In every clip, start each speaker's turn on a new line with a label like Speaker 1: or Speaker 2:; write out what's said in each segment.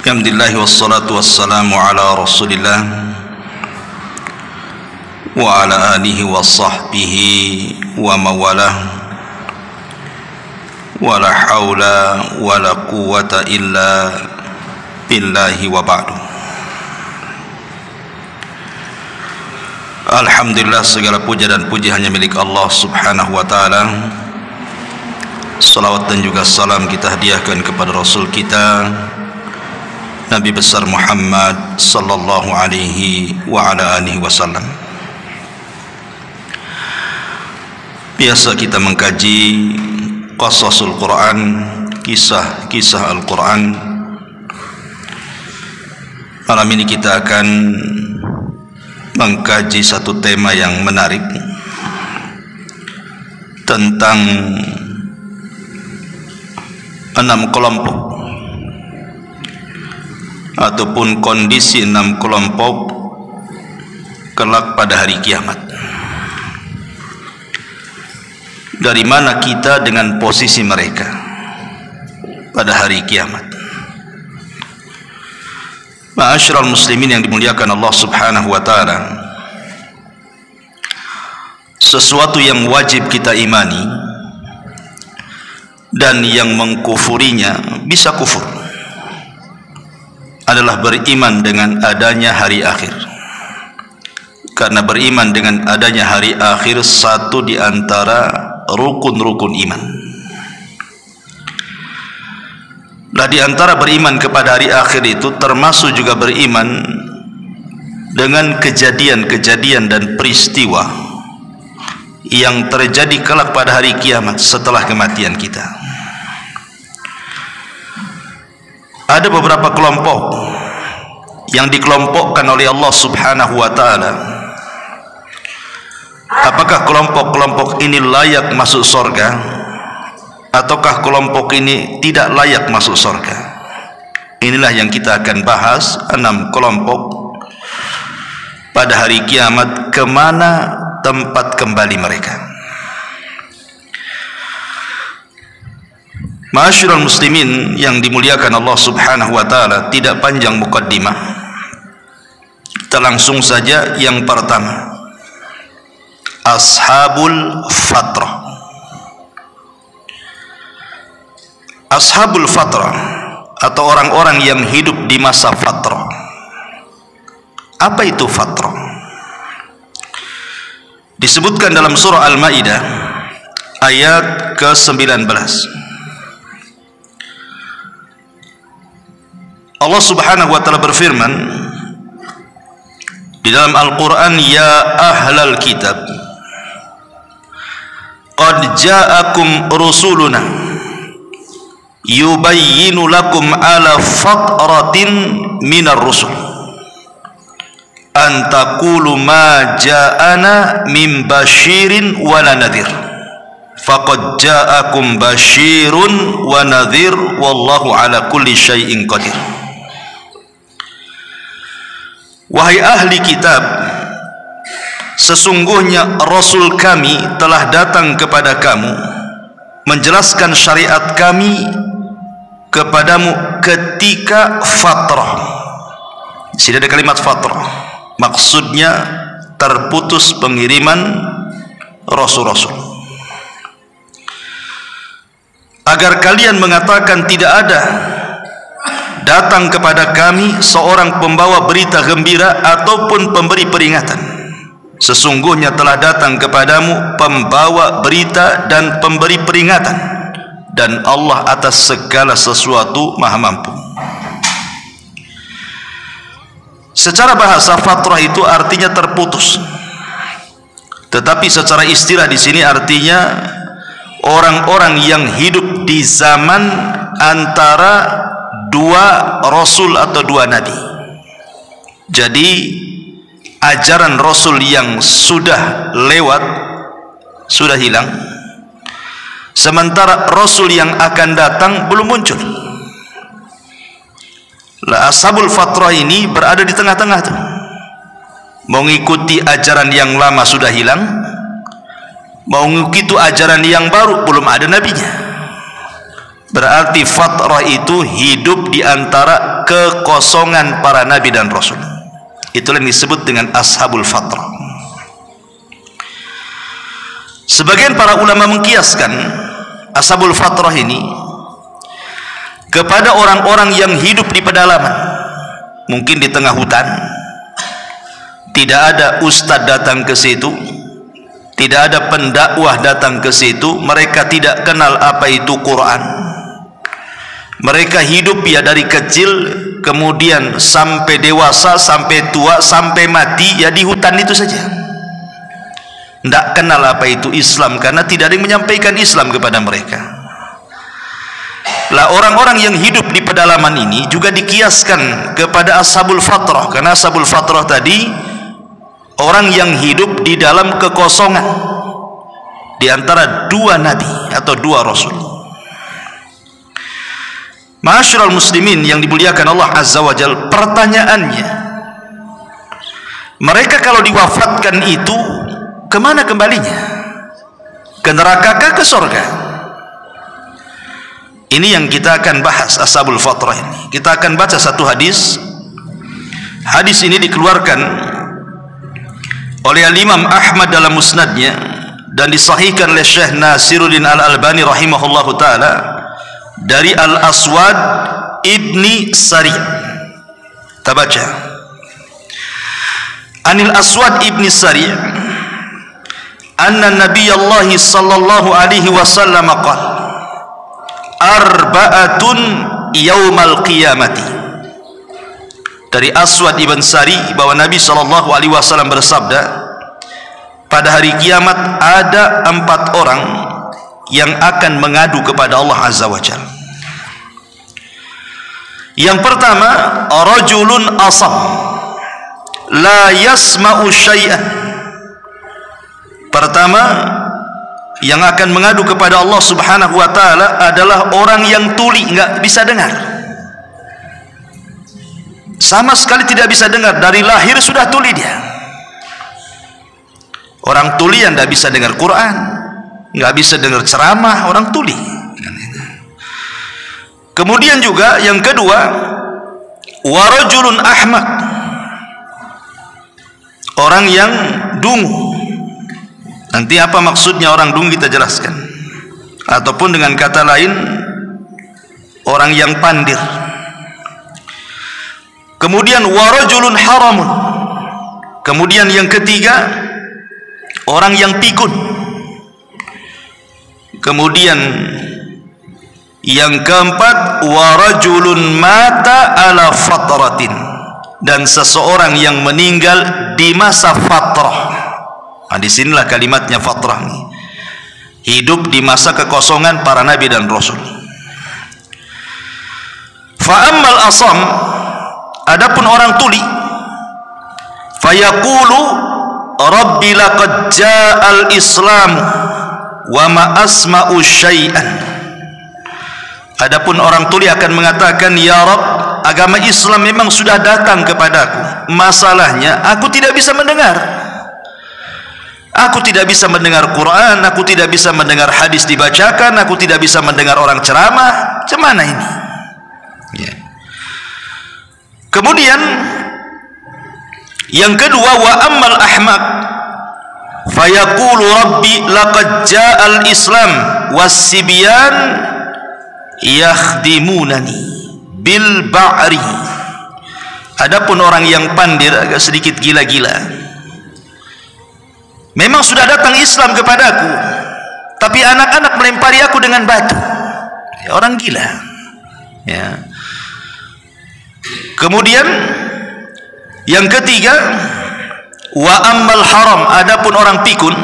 Speaker 1: Alhamdulillah wassalatu wassalamu ala Rasulillah wa ala alihi wa sahbihi wa mawalah wa la hawla wa la quwwata illa billahi wa ba'du. Alhamdulillah, segala puja dan puji hanya milik Allah subhanahu wa ta'ala. Salawat dan juga salam kita hadiahkan kepada Rasul kita Nabi besar Muhammad sallallahu alaihi wa ala alihi wasallam. Biasa kita mengkaji qasasul Quran, kisah-kisah Al-Quran. Malam ini kita akan mengkaji satu tema yang menarik tentang 6 kelompok ataupun kondisi 6 kelompok kelak pada hari kiamat. Dari mana kita dengan posisi mereka pada hari kiamat? Ma'asyiral muslimin yang dimuliakan Allah subhanahu wa ta'ala, sesuatu yang wajib kita imani dan yang mengkufurinya bisa kufur adalah beriman dengan adanya hari akhir. Karena beriman dengan adanya hari akhir satu di antara rukun-rukun iman. Nah, di antara beriman kepada hari akhir itu termasuk juga beriman dengan kejadian-kejadian dan peristiwa yang terjadi kelak pada hari kiamat setelah kematian kita. Ada beberapa kelompok yang dikelompokkan oleh Allah subhanahu wa ta'ala. Apakah kelompok-kelompok ini layak masuk surga, ataukah kelompok ini tidak layak masuk surga? Inilah yang kita akan bahas, 6 kelompok pada hari kiamat, kemana tempat kembali mereka. Ma'asyiral muslimin yang dimuliakan Allah subhanahu wa ta'ala, tidak panjang muqaddimah, kita langsung saja yang pertama, Ashabul Fatrah. Ashabul Fatrah atau orang-orang yang hidup di masa fatrah. Apa itu fatrah? Disebutkan dalam surah Al-Maidah ayat ke-19. Allah subhanahu wa ta'ala berfirman di dalam Al-Quran, ya ahlal kitab qad ja'akum rusuluna yubayyinu lakum ala fatratin minar rusul an taqulu ma ja'ana min basyirin wa la nadhir faqad ja'akum basyirun wa nadhir wallahu ala kulli syai'in qadir. Wahai ahli kitab, sesungguhnya Rasul kami telah datang kepada kamu menjelaskan syariat kami kepadamu ketika fatrah. Di sini ada kalimat fatrah, maksudnya terputus pengiriman rasul-rasul. Agar kalian mengatakan tidak ada datang kepada kami seorang pembawa berita gembira ataupun pemberi peringatan. Sesungguhnya telah datang kepadamu pembawa berita dan pemberi peringatan, dan Allah atas segala sesuatu maha mampu. Secara bahasa, fatrah itu artinya terputus, tetapi secara istilah di sini artinya orang-orang yang hidup di zaman antara 2 rasul atau 2 nabi. Jadi ajaran rasul yang sudah lewat, sudah hilang, sementara rasul yang akan datang belum muncul. Lah, ashabul fatrah ini berada di tengah-tengah tuh, mengikuti ajaran yang lama sudah hilang, mau mengikuti ajaran yang baru belum ada nabinya. Berarti fatrah itu hidup di antara kekosongan para nabi dan rasul. Itulah yang disebut dengan ashabul fatrah. Sebagian para ulama mengkiaskan ashabul fatrah ini kepada orang-orang yang hidup di pedalaman, mungkin di tengah hutan, tidak ada ustadz datang ke situ, tidak ada pendakwah datang ke situ, mereka tidak kenal apa itu Quran. Mereka hidup ya dari kecil, kemudian sampai dewasa, sampai tua, sampai mati ya di hutan itu saja. Tidak kenal apa itu Islam, karena tidak ada yang menyampaikan Islam kepada mereka. Lah orang-orang yang hidup di pedalaman ini juga dikiaskan kepada ashabul fatrah, karena ashabul fatrah tadi orang yang hidup di dalam kekosongan di antara dua nabi atau dua rasul. Ma'asyiral muslimin yang dimuliakan Allah Azza wa Jalla, pertanyaannya, mereka kalau diwafatkan itu kemana kembalinya? Ke nerakakah ke surga? Ini yang kita akan bahas ashabul fatrah ini. Kita akan baca satu hadis. Hadis ini dikeluarkan oleh Imam Ahmad dalam musnadnya dan disahihkan oleh Syekh Nasiruddin Al-Albani rahimahullahu taala dari Al-Aswad ibni Sari. Kita baca. Anil Aswad ibni Sari anna Nabiyullah sallallahu alaihi wasallam qala arba'atun yaumal qiyamati. Dari Aswad ibn Sari bahwa Nabi sallallahu alaihi wasallam bersabda, pada hari kiamat ada 4 orang yang akan mengadu kepada Allah Azza wa Jalla. Yang pertama, rajulun asam la yasma'u syai'an. Pertama yang akan mengadu kepada Allah Subhanahu wa taala adalah orang yang tuli, enggak bisa dengar. Sama sekali tidak bisa dengar, dari lahir sudah tuli dia. Orang tuli yang tidak bisa dengar Quran, nggak bisa dengar ceramah, orang tuli. Kemudian juga yang kedua, warajulun ahmak, orang yang dungu. Nanti apa maksudnya orang dungu kita jelaskan. Ataupun dengan kata lain, orang yang pandir. Kemudian warajulun haramun. Kemudian yang ketiga, orang yang pikun. Kemudian yang keempat, warajulun mata ala fatratin, dan seseorang yang meninggal di masa fatrah. Nah, disinilah kalimatnya fatrah nih. Hidup di masa kekosongan para nabi dan rasul. Fa'ammal asam, adapun orang tuli, fayaqulu rabbi laqad ja'al islam wa ma asma'u syai'an. Adapun orang tuli akan mengatakan, ya Rabb, agama Islam memang sudah datang kepadaku, masalahnya aku tidak bisa mendengar. Aku tidak bisa mendengar Quran, aku tidak bisa mendengar hadis dibacakan, aku tidak bisa mendengar orang ceramah. Macam mana ini? Ya. Kemudian yang kedua, wa ammal ahmaq fayaqulu rabbi laqad ja'al islam was-sibyan yakhdimunani bil ba'ri. Adapun orang yang pandir, agak sedikit gila-gila, memang sudah datang Islam kepadaku, tapi anak-anak melempari aku dengan batu. Ya, orang gila. Ya. Kemudian yang ketiga, wa ammal haram, adapun orang pikun,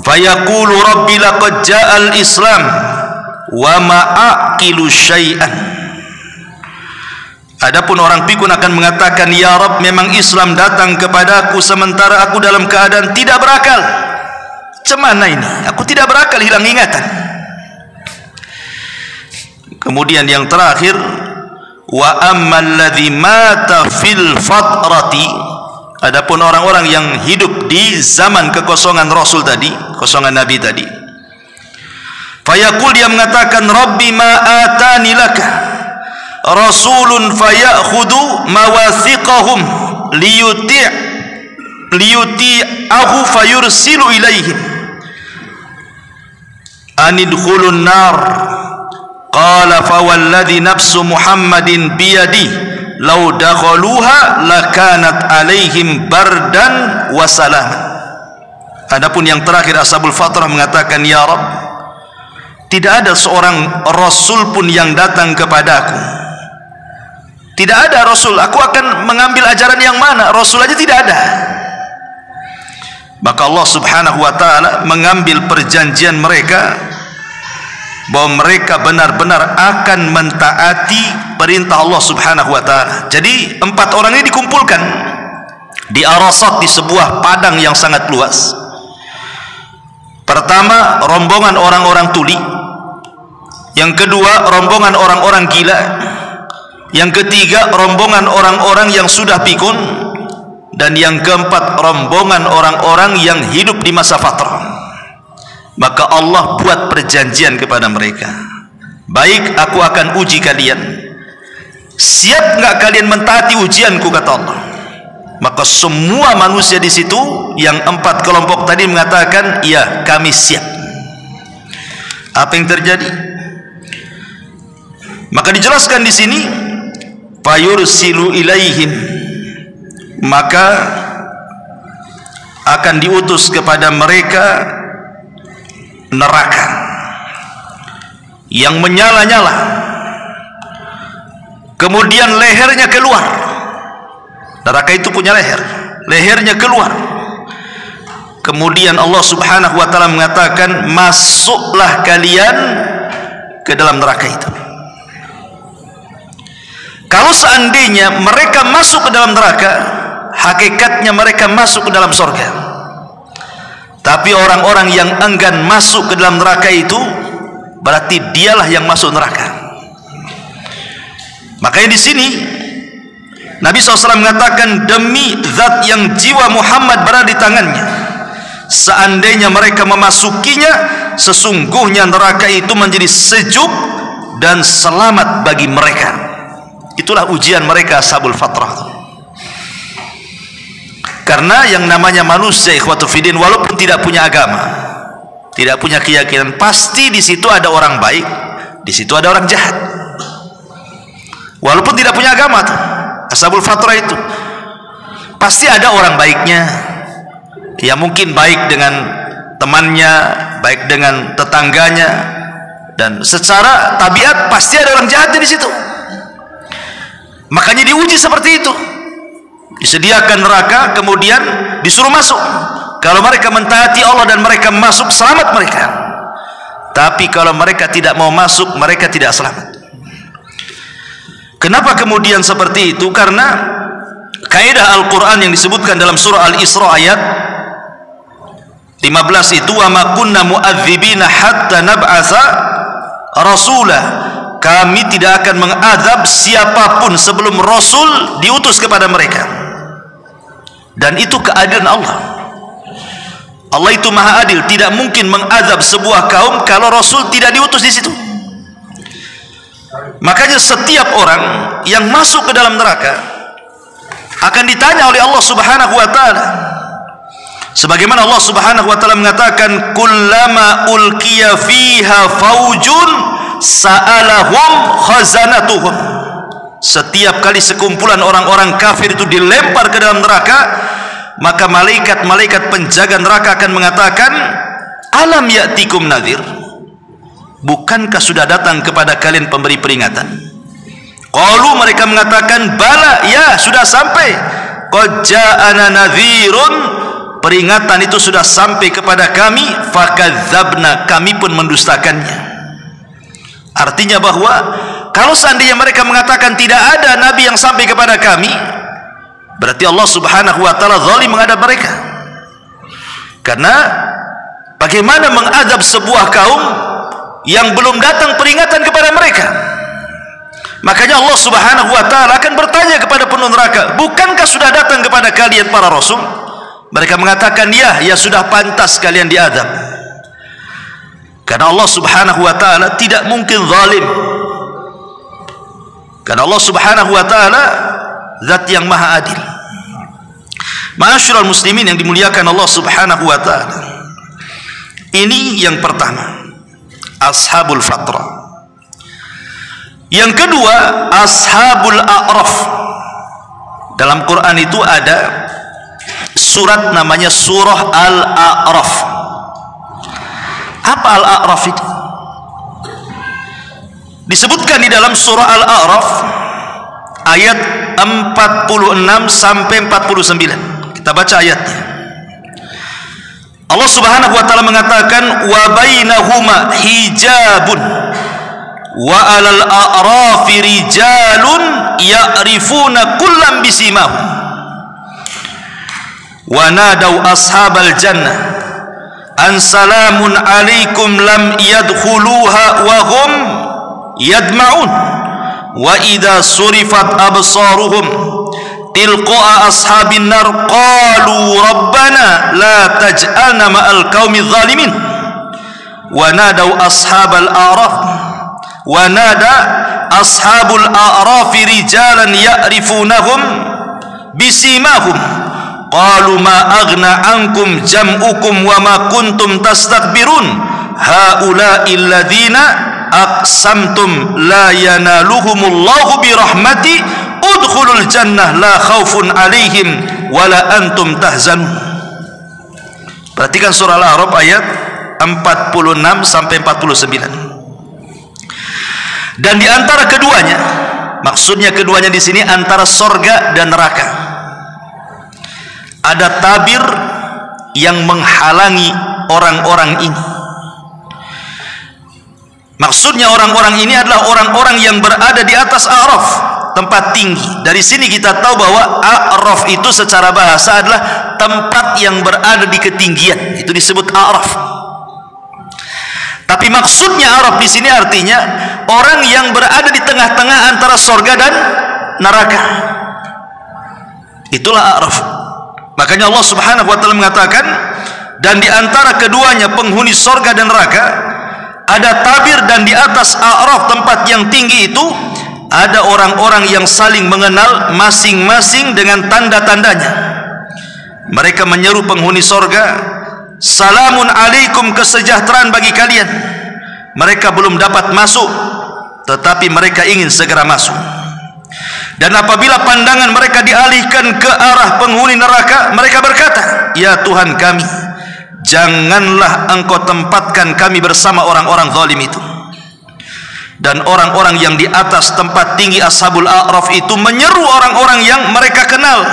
Speaker 1: fayaqulu rabbi laqad ja'al islam wa ma'aqilu syai'an. Adapun orang pikun akan mengatakan, ya Rabb, memang Islam datang kepadaku sementara aku dalam keadaan tidak berakal. Cemana ini? Aku tidak berakal, hilang ingatan. Kemudian yang terakhir, wa ammal ladzi mata fil fatrati, adapun orang-orang yang hidup di zaman kekosongan Rasul tadi, kekosongan Nabi tadi, Fayaqul, dia mengatakan, Rabbi ma atani laka rasulun fayakhudhu mawathiqahum liyuti'ahu fayursilu ilaihim anidkhulun nar. Qala fawalladhi nafsu Muhammadin biyadi law dakhaluha lakanat alaihim bardan wa salaman. Adapun yang terakhir, Ashabul Fatrah mengatakan, ya Rabb, tidak ada seorang rasul pun yang datang kepadaku. Tidak ada rasul. Aku akan mengambil ajaran yang mana? Rasul aja tidak ada. Maka Allah Subhanahu wa ta'ala mengambil perjanjian mereka bahwa mereka benar-benar akan mentaati perintah Allah Subhanahu wa ta'ala. Jadi 4 orang ini dikumpulkan di Arasat, di sebuah padang yang sangat luas. Pertama, rombongan orang-orang tuli. Yang kedua, rombongan orang-orang gila. Yang ketiga, rombongan orang-orang yang sudah pikun. Dan yang keempat, rombongan orang-orang yang hidup di masa fatrah. Maka Allah buat perjanjian kepada mereka. Baik, aku akan uji kalian. Siap enggak kalian mentaati ujianku, kata Allah. Maka semua manusia di situ, yang 4 kelompok tadi mengatakan, ya, kami siap. Apa yang terjadi? Maka dijelaskan di sini, fayursilu ilaihim, maka akan diutus kepada mereka neraka yang menyala-nyala, kemudian lehernya keluar. Neraka itu punya leher, lehernya keluar. Kemudian Allah Subhanahu wa ta'ala mengatakan, masuklah kalian ke dalam neraka itu. Kalau seandainya mereka masuk ke dalam neraka, hakikatnya mereka masuk ke dalam surga. Tapi orang-orang yang enggan masuk ke dalam neraka itu, berarti dialah yang masuk neraka. Makanya di sini Nabi SAW mengatakan, demi zat yang jiwa Muhammad berada di tangannya, seandainya mereka memasukinya, sesungguhnya neraka itu menjadi sejuk dan selamat bagi mereka. Itulah ujian mereka, Ashabul Fatrah. Karena yang namanya manusia, ikhwatul fiddin, walaupun tidak punya agama, tidak punya keyakinan, pasti di situ ada orang baik, di situ ada orang jahat. Walaupun tidak punya agama tuh, Ashabul Fatrah itu pasti ada orang baiknya. Ya, mungkin baik dengan temannya, baik dengan tetangganya, dan secara tabiat pasti ada orang jahatnya di situ. Makanya diuji seperti itu. Disediakan neraka, kemudian disuruh masuk. Kalau mereka mentaati Allah dan mereka masuk, selamat mereka. Tapi kalau mereka tidak mau masuk, mereka tidak selamat. Kenapa kemudian seperti itu? Karena kaidah Al-Quran yang disebutkan dalam surah Al-Isra ayat 15 itu, wa ma kunna mu'adzibina hatta nab'atsa rasulah. Kami tidak akan mengadab siapapun sebelum Rasul diutus kepada mereka. Dan itu keadilan Allah. Allah itu maha adil, tidak mungkin mengadab sebuah kaum kalau Rasul tidak diutus di situ. Makanya setiap orang yang masuk ke dalam neraka akan ditanya oleh Allah Subhanahu wa ta'ala. Sebagaimana Allah Subhanahu wa ta'ala mengatakan, kullama ulqiya fiha faujun sa'alahum khazanatuhum. Setiap kali sekumpulan orang-orang kafir itu dilempar ke dalam neraka, maka malaikat-malaikat penjaga neraka akan mengatakan, alam ya'tikum nadhir, bukankah sudah datang kepada kalian pemberi peringatan? Qalu, mereka mengatakan, bala, ya sudah sampai. Qad ja'ana nadhirun, peringatan itu sudah sampai kepada kami. Fakadzabna, kami pun mendustakannya. Artinya bahwa kalau seandainya mereka mengatakan tidak ada nabi yang sampai kepada kami, berarti Allah Subhanahu wa ta'ala zalim menghadap mereka. Karena bagaimana mengadab sebuah kaum yang belum datang peringatan kepada mereka? Makanya Allah Subhanahu wa ta'ala akan bertanya kepada penuh neraka, bukankah sudah datang kepada kalian para rasul? Mereka mengatakan, ya sudah pantas kalian diadab. Karena Allah Subhanahu wa taala tidak mungkin zalim. Karena Allah Subhanahu wa taala zat yang maha adil. Ma'asyiral muslimin yang dimuliakan Allah Subhanahu wa taala. Ini yang pertama, ashabul fatrah. Yang kedua, ashabul a'raf. Dalam Quran itu ada surat namanya surah Al-A'raf. Apa Al-A'raf itu? Disebutkan di dalam surah Al-A'raf ayat 46 sampai 49. Kita baca ayatnya. Allah Subhanahu wa taala mengatakan wa bainahuma hijabun wa 'alal a'rafi rijalun ya'rifuna kullam bisimahum wa nadaw ashabal jannah an salamun 'alaikum lam yadkhuluha wa hum yadma'un wa idza surifat absaruhum tilqa'a ashabin nar qalu rabbana la taj'alna ma'al qaumidz zalimin wa nadaw ashabal a'raf wa nada ashabul a'raf rijalan ya'rifunahum bisimahum qalu ma aghna ankum jam'ukum wa ma kuntum tastakbirun haula'i alladhina aqsamtum la yanaluhumullahu birahmati udkhulul jannah la khaufun alaihim wala antum tahzanun. Perhatikan surah Al-A'raf ayat 46 sampai 49. Dan di antara keduanya, maksudnya keduanya di sini antara sorga dan neraka, ada tabir yang menghalangi orang-orang ini. Maksudnya orang-orang ini adalah orang-orang yang berada di atas A'raf, tempat tinggi. Dari sini kita tahu bahwa A'raf itu secara bahasa adalah tempat yang berada di ketinggian. Itu disebut A'raf. Tapi maksudnya A'raf di sini artinya orang yang berada di tengah-tengah antara sorga dan neraka. Itulah A'raf. Makanya Allah Subhanahu wa taala mengatakan, dan di antara keduanya penghuni sorga dan neraka ada tabir, dan di atas A'raf tempat yang tinggi itu ada orang-orang yang saling mengenal masing-masing dengan tanda-tandanya. Mereka menyeru penghuni sorga, salamun alaikum, kesejahteraan bagi kalian. Mereka belum dapat masuk, tetapi mereka ingin segera masuk. Dan apabila pandangan mereka dialihkan ke arah penghuni neraka, mereka berkata, ya Tuhan kami, janganlah engkau tempatkan kami bersama orang-orang zalim itu. Dan orang-orang yang di atas tempat tinggi ashabul a'raf itu menyeru orang-orang yang mereka kenal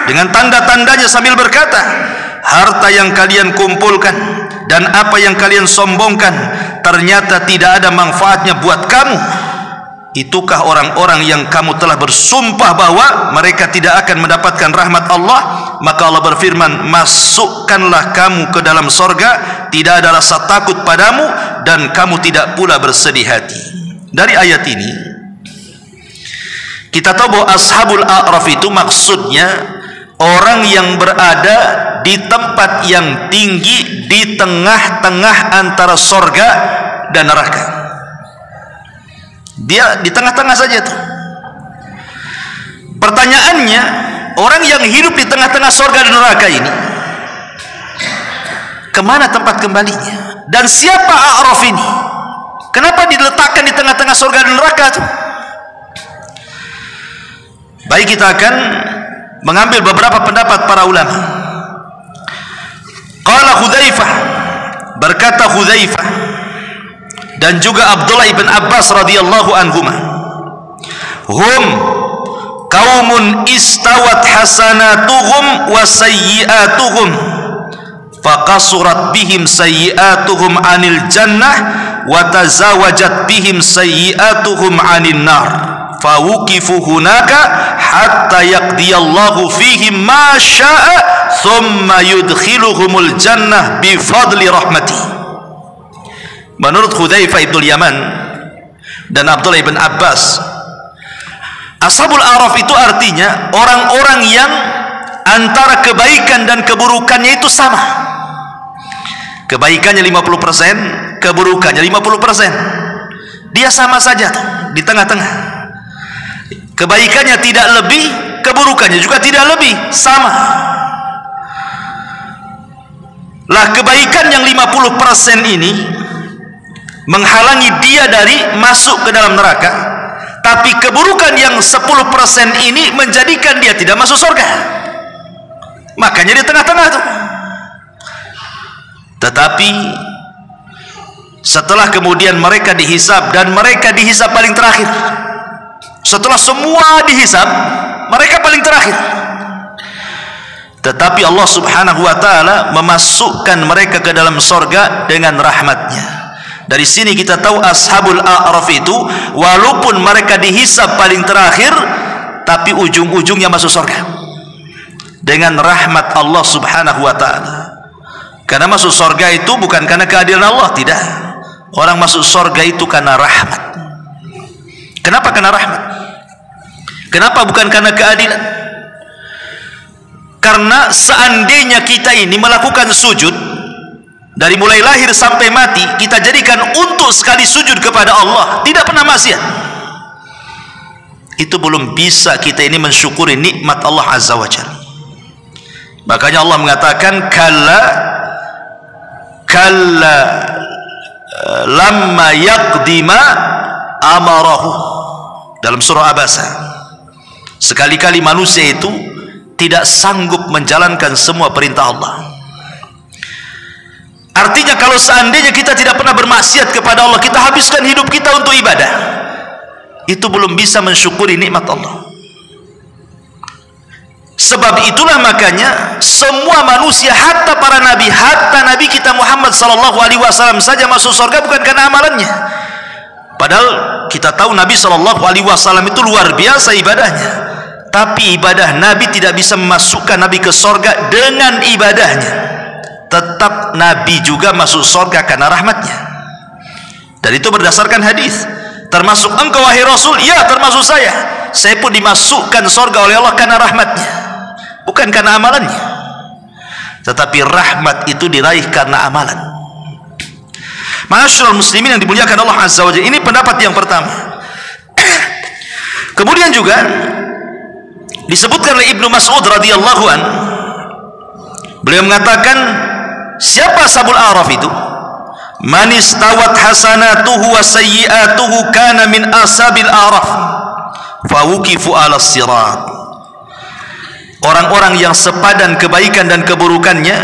Speaker 1: dengan tanda-tandanya sambil berkata, harta yang kalian kumpulkan dan apa yang kalian sombongkan ternyata tidak ada manfaatnya buat kamu. Itukah orang-orang yang kamu telah bersumpah bahwa mereka tidak akan mendapatkan rahmat Allah? Maka Allah berfirman, masukkanlah kamu ke dalam sorga, tidak ada rasa takut padamu dan kamu tidak pula bersedih hati. Dari ayat ini kita tahu bahwa ashabul a'raf itu maksudnya orang yang berada di tempat yang tinggi di tengah-tengah antara sorga dan neraka. Dia di tengah-tengah saja tuh. Pertanyaannya, orang yang hidup di tengah-tengah sorga dan neraka ini, kemana tempat kembalinya? Dan siapa A'raf ini? Kenapa diletakkan di tengah-tengah sorga dan neraka tuh? Baik, kita akan mengambil beberapa pendapat para ulama. Qala Hudzaifah, berkata Hudzaifah, dan juga Abdullah ibn Abbas radhiyallahu anhuma, hum qaumun istawat hasanatuhum wa sayyi'atuhum faqasurat bihim sayyi'atuhum 'anil jannah wa tazawajat bihim sayyi'atuhum 'anin nar fawuqifu hunaka hatta yaqdiyallahu fihim ma syaa thumma yudkhiluhumul jannah bi fadli rahmatihi. Menurut Hudzaifah ibn Yaman dan Abdullah ibn Abbas, ashabul a'raf itu artinya orang-orang yang antara kebaikan dan keburukannya itu sama. Kebaikannya 50%, keburukannya 50%. Dia sama saja tuh, di tengah-tengah. Kebaikannya tidak lebih, keburukannya juga tidak lebih, sama. Lah kebaikan yang 50% ini menghalangi dia dari masuk ke dalam neraka, tapi keburukan yang 10% ini menjadikan dia tidak masuk surga. Makanya di tengah-tengah tuh. Tetapi setelah kemudian mereka dihisab, dan mereka dihisab paling terakhir. Setelah semua dihisab, mereka paling terakhir. Tetapi Allah subhanahu wa ta'ala memasukkan mereka ke dalam surga dengan rahmatnya. Dari sini kita tahu ashabul a'raf itu walaupun mereka dihisab paling terakhir, tapi ujung-ujungnya masuk surga dengan rahmat Allah subhanahu wa ta'ala. Karena masuk surga itu bukan karena keadilan Allah, tidak. Orang masuk surga itu karena rahmat. Kenapa karena rahmat? Kenapa bukan karena keadilan? Karena seandainya kita ini melakukan sujud dari mulai lahir sampai mati, kita jadikan untuk sekali sujud kepada Allah, tidak pernah maksiat, itu belum bisa kita ini mensyukuri nikmat Allah azza wa jalla. Makanya Allah mengatakan kalla lamma yaqdima amarahu dalam surah Abasa. Sekali-kali manusia itu tidak sanggup menjalankan semua perintah Allah. Artinya kalau seandainya kita tidak pernah bermaksiat kepada Allah, kita habiskan hidup kita untuk ibadah, itu belum bisa mensyukuri nikmat Allah. Sebab itulah makanya semua manusia, hatta para nabi, hatta Nabi kita Muhammad sallallahu alaihi wasallam saja masuk surga bukan karena amalannya. Padahal kita tahu Nabi sallallahu alaihi wasallam itu luar biasa ibadahnya. Tapi ibadah Nabi tidak bisa memasukkan Nabi ke surga dengan ibadahnya. Tetap Nabi juga masuk surga karena rahmatnya. Dan itu berdasarkan hadis. Termasuk engkau wahai Rasul? Ya, termasuk saya. Saya pun dimasukkan surga oleh Allah karena rahmatnya, bukan karena amalannya. Tetapi rahmat itu diraih karena amalan. Ma'asyiral muslimin yang dimuliakan Allah azza wa jalla, ini pendapat yang pertama. Kemudian juga disebutkan oleh Ibnu Mas'ud radhiyallahu an, beliau mengatakan, siapa ashabul a'raf itu? Man istawat hasanatuhu wa sayyi'atuhu kana min ashabil a'raf fa wuqifu 'ala sirat. Orang-orang yang sepadan kebaikan dan keburukannya,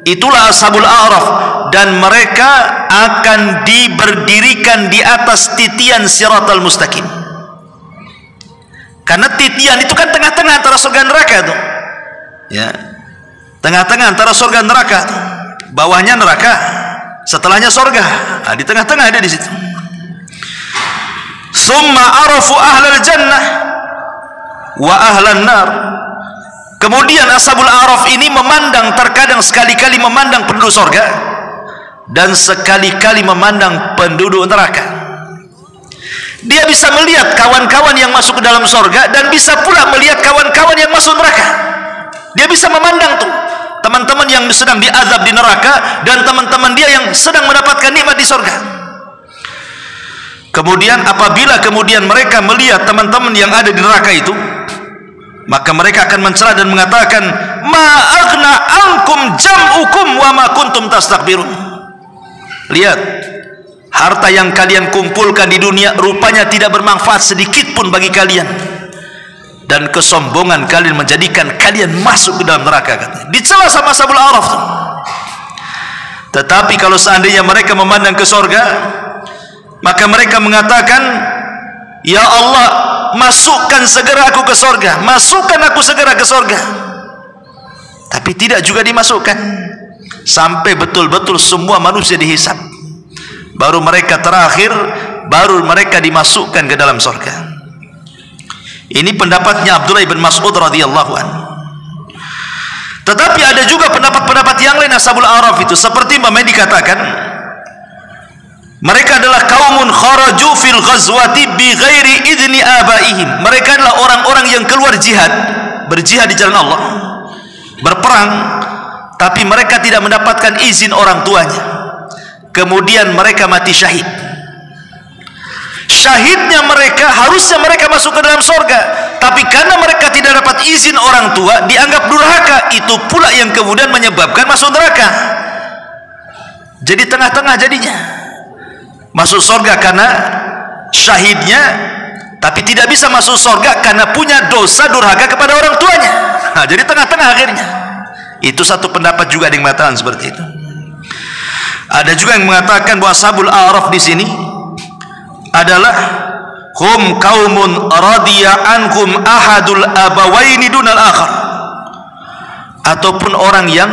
Speaker 1: itulah ashabul a'raf, dan mereka akan diberdirikan di atas titian siratal mustaqim. Karena titian itu kan tengah-tengah antara surga dan neraka tuh. Ya. Tengah-tengah antara surga dan neraka tuh. Bawahnya neraka, setelahnya surga. Nah, di tengah-tengah ada di situ. Summa arafu ahlal jannah wa ahlan nar. Kemudian ashabul a'raf ini memandang, terkadang sekali-kali memandang penduduk surga dan sekali-kali memandang penduduk neraka. Dia bisa melihat kawan-kawan yang masuk ke dalam surga dan bisa pula melihat kawan-kawan yang masuk neraka. Dia bisa memandang tuh teman-teman yang sedang diazab di neraka dan teman-teman dia yang sedang mendapatkan nikmat di surga. Kemudian apabila kemudian mereka melihat teman-teman yang ada di neraka itu, maka mereka akan mencela dan mengatakan, ma aghna ankum jam'ukum wa ma kuntum tastakbirun. Lihat, harta yang kalian kumpulkan di dunia rupanya tidak bermanfaat sedikit pun bagi kalian, dan kesombongan kalian menjadikan kalian masuk ke dalam neraka. Dicela sama ashabul a'raf. Tetapi kalau seandainya mereka memandang ke surga, maka mereka mengatakan, ya Allah, masukkan segera aku ke surga, masukkan aku segera ke surga. Tapi tidak juga dimasukkan sampai betul-betul semua manusia dihisab, baru mereka terakhir, baru mereka dimasukkan ke dalam surga. Ini pendapatnya Abdullah bin Mas'ud radhiyallahu anhu. Tetapi ada juga pendapat-pendapat yang lain ashabul a'raf itu, seperti Imam dikatakan, mereka adalah kaumun kharaju fil ghazwati bi ghairi idni abaihim. Mereka adalah orang-orang yang keluar jihad, berjihad di jalan Allah, berperang, tapi mereka tidak mendapatkan izin orang tuanya. kemudian mereka mati syahid. Syahidnya mereka, harusnya mereka masuk ke dalam surga, tapi karena mereka tidak dapat izin orang tua, dianggap durhaka. Itu pula yang kemudian menyebabkan masuk neraka. Jadi tengah-tengah jadinya. Masuk surga karena syahidnya, tapi tidak bisa masuk surga karena punya dosa durhaka kepada orang tuanya. Nah, jadi tengah-tengah akhirnya. Itu satu pendapat juga yang mengatakan seperti itu. Ada juga yang mengatakan bahwa ashabul a'raf di sini adalah hum qaumun radiya anhum ahadul abawaini dunal akhar, ataupun orang yang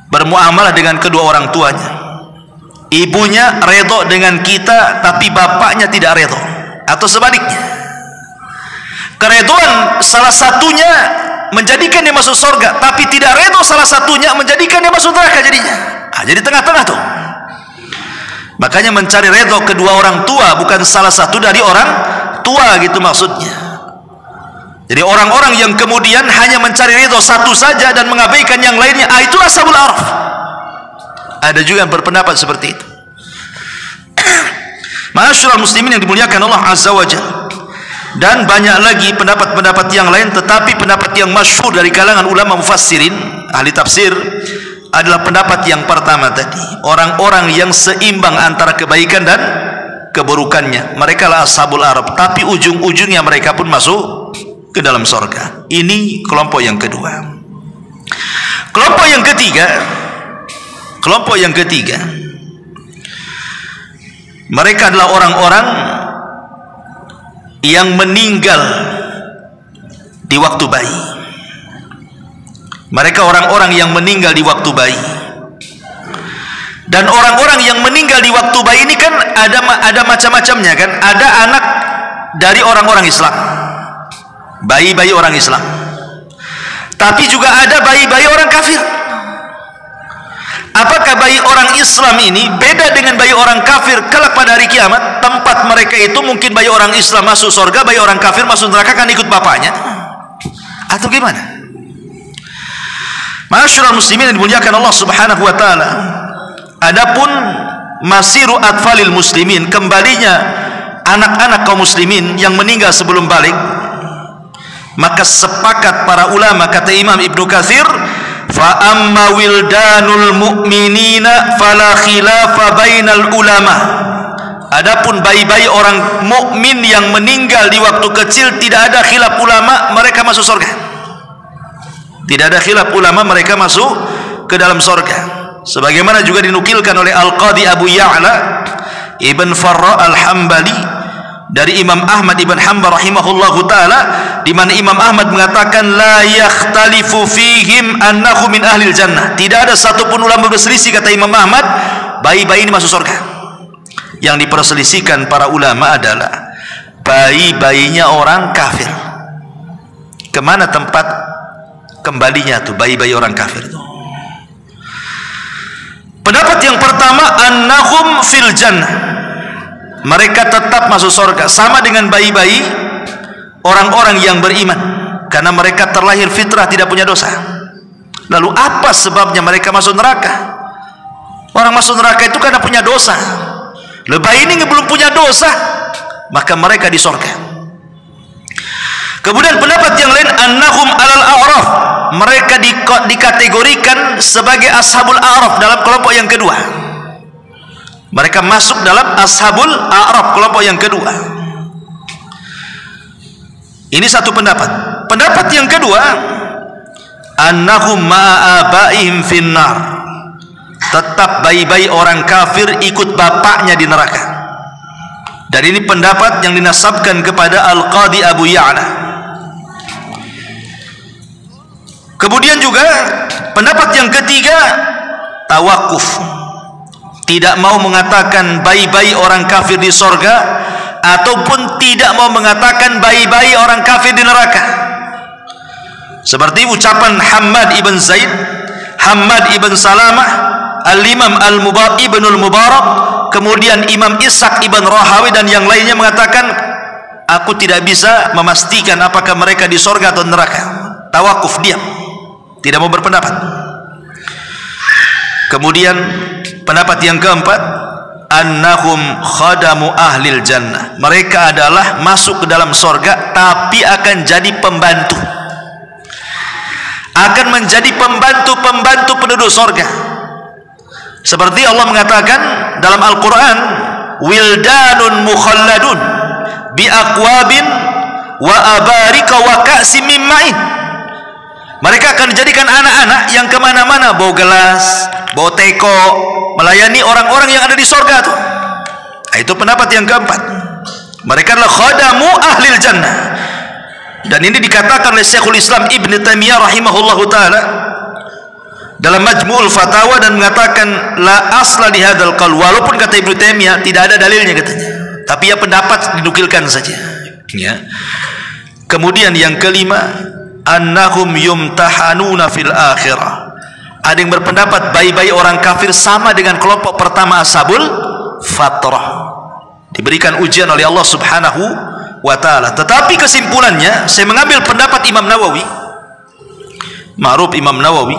Speaker 1: bermuamalah dengan kedua orang tuanya. Ibunya redho dengan kita tapi bapaknya tidak redho, atau sebaliknya. Keredoan salah satunya menjadikan dia masuk surga, tapi tidak redho salah satunya menjadikan dia masuk neraka jadinya. Nah, jadi tengah-tengah tuh. Makanya mencari redho kedua orang tua bukan salah satu dari orang tua, gitu maksudnya. Jadi orang-orang yang kemudian hanya mencari redho satu saja dan mengabaikan yang lainnya, itulah ashabul a'raf. Ada juga yang berpendapat seperti itu. Ma'asyiral muslimin yang dimuliakan Allah Azza wa Jalla. Dan banyak lagi pendapat-pendapat yang lain, tetapi pendapat yang masyhur dari kalangan ulama mufassirin, ahli tafsir, adalah pendapat yang pertama tadi. Orang-orang yang seimbang antara kebaikan dan keburukannya, mereka lah ashabul a'raf, tapi ujung-ujungnya mereka pun masuk ke dalam surga. Ini kelompok yang kedua. Kelompok yang ketiga, mereka adalah orang-orang yang meninggal di waktu bayi. Mereka orang-orang yang meninggal di waktu bayi. Dan orang-orang yang meninggal di waktu bayi ini kan ada macam-macamnya kan. Ada anak dari orang-orang Islam, bayi-bayi orang Islam, tapi juga ada bayi-bayi orang kafir. Apakah bayi orang Islam ini beda dengan bayi orang kafir kelak pada hari kiamat? Tempat mereka itu mungkin bayi orang Islam masuk surga, bayi orang kafir masuk neraka, kan ikut bapaknya, atau gimana? Ma'asyiral muslimin yang dimuliakan Allah Subhanahu wa taala. Adapun masiru atfalil muslimin, kembalinya anak-anak kaum muslimin yang meninggal sebelum balik, maka sepakat para ulama, kata Imam Ibnu Katsir, fa amma wildanul mu'minina fala khilafa bainal ulama. Adapun bayi-bayi orang mukmin yang meninggal di waktu kecil, tidak ada khilaf ulama, mereka masuk surga. Tidak ada khilaf ulama, mereka masuk ke dalam surga. Sebagaimana juga dinukilkan oleh Al-Qadi Abu Ya'la Ibn Farra Al-Hambali dari Imam Ahmad Ibn Hanbal rahimahullahu ta'ala, di mana Imam Ahmad mengatakan la yakhtalifu fihim annahu min ahlil jannah. Tidak ada satupun ulama berselisih, kata Imam Ahmad, bayi-bayi ini masuk surga. Yang diperselisihkan para ulama adalah bayi-bayinya orang kafir. Kemana tempat kembalinya tuh bayi-bayi orang kafir itu? Pendapat yang pertama, annahum fil jannah, mereka tetap masuk surga sama dengan bayi-bayi orang-orang yang beriman, karena mereka terlahir fitrah tidak punya dosa. Lalu apa sebabnya mereka masuk neraka? Orang masuk neraka itu karena punya dosa. Bayi ini belum punya dosa, maka mereka di surga. Kemudian pendapat yang lain, annahum alal a'raf, mereka dikategorikan sebagai ashabul a'raf dalam kelompok yang kedua. Mereka masuk dalam ashabul a'raf, kelompok yang kedua. Ini satu pendapat. Pendapat yang kedua, annahum ma'abaihim finnar, tetap bayi-bayi orang kafir ikut bapaknya di neraka. Dan ini pendapat yang dinasabkan kepada Al-Qadi Abu Ya'la. Kemudian juga pendapat yang ketiga, tawakuf, tidak mau mengatakan bayi-bayi orang kafir di sorga, ataupun tidak mau mengatakan bayi-bayi orang kafir di neraka. Seperti ucapan Hammad ibn Zaid, Hammad ibn Salamah, Al-Imam Ibnul Mubarak, kemudian Imam Ishaq ibn Rahawi dan yang lainnya mengatakan, aku tidak bisa memastikan apakah mereka di sorga atau neraka. Tawakuf, diam, tidak mau berpendapat. Kemudian pendapat yang keempat, annahum khadamu ahlil jannah. Mereka adalah masuk ke dalam sorga, tapi akan jadi pembantu, akan menjadi pembantu penduduk sorga. Seperti Allah mengatakan dalam Al-Quran, wildanun mukhalladun biaqwabin wa abarika wa ka'sim min ma'in. Mereka akan dijadikan anak-anak yang kemana-mana bawa gelas, bawa teko, melayani orang-orang yang ada di sorga tuh. Nah, itu pendapat yang keempat. Mereka adalah khadamu ahlil jannah. Dan ini dikatakan oleh Syekhul Islam Ibn Taimiyah rahimahullahu ta'ala dalam Majmu'ul Fatawa, dan mengatakan la asla di hadzal qaul. Walaupun kata Ibn Taimiyah tidak ada dalilnya katanya, tapi ya pendapat dinukilkan saja ya. Kemudian yang kelima, annahum yumtahanuna fil akhirah. Ada yang berpendapat bayi-bayi orang kafir sama dengan kelompok pertama ashabul fatrah, diberikan ujian oleh Allah subhanahu wa ta'ala. Tetapi kesimpulannya, saya mengambil pendapat Imam Nawawi. Ma'ruf Imam Nawawi,